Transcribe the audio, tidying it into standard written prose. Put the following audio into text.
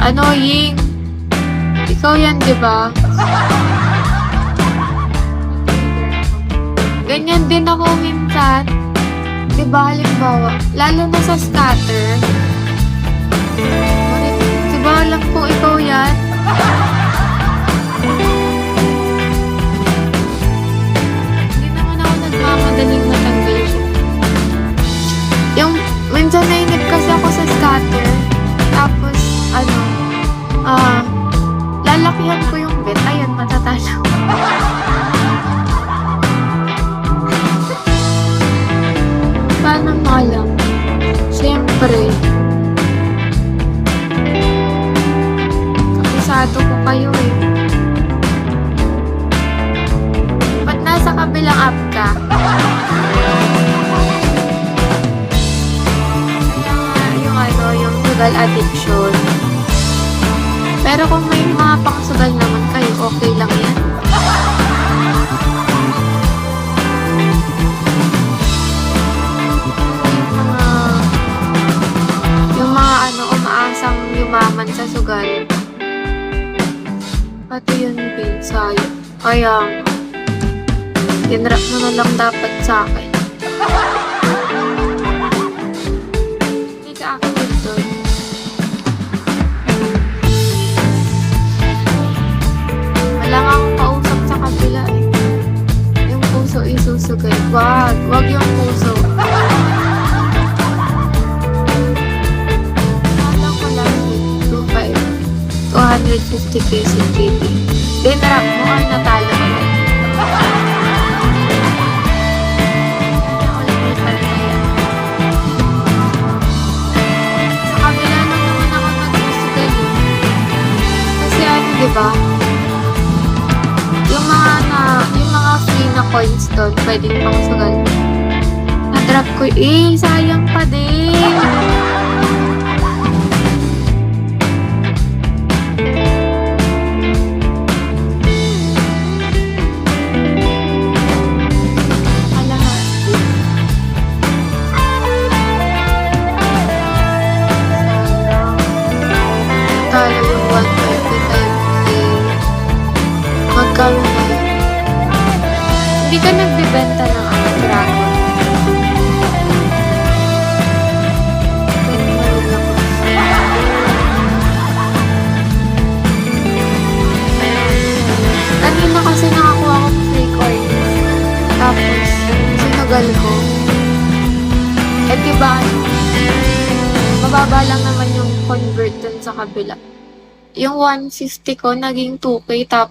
Ano, Ying? Ikaw yan, di ba? Ganyan din ako minsan. Di ba, halimbawa, lalo na sa scatter. Di ba, alam ko ikaw yan? Hindi naman ako nagmamadaling matanggal siya. Yung, minsan nainip kasi ako sa scatter. Tapos, lalakihan ko yung bit. Ayan, matatalo. Paano nga lang? Siyempre. Kabisado ko kayo eh. Ba't nasa kabilang app ka? Kaya nga, yung sugal addiction. Pero kung may mga pangsugal naman kayo, okay lang yan. Umaasang yumaman sa sugal. Pati yun, Bill, sayang. Kaya, tinrap mo na lang dapat sa akin. Hindi ka active doon. Wala nga akong kausap sa kabila eh. Yung puso isusugay. Wag yung puso. 250 pesos KT. Dinrap mo or natalo mo? Sa kabila lang naman ako nag-musical eh. Kasi diba? Yung mga free na coins doon, pwedeng pang sugal. Na-drop ko sayang pa din. Magkano na yun? Hindi ka nagbibenta ng dragon. Kanina kasi nakakuha ko free coins. Tapos, sinugal ko. Eh diba, mababa lang naman yung convert dun sa kabila. Yung 150 ko, naging 2K, tapos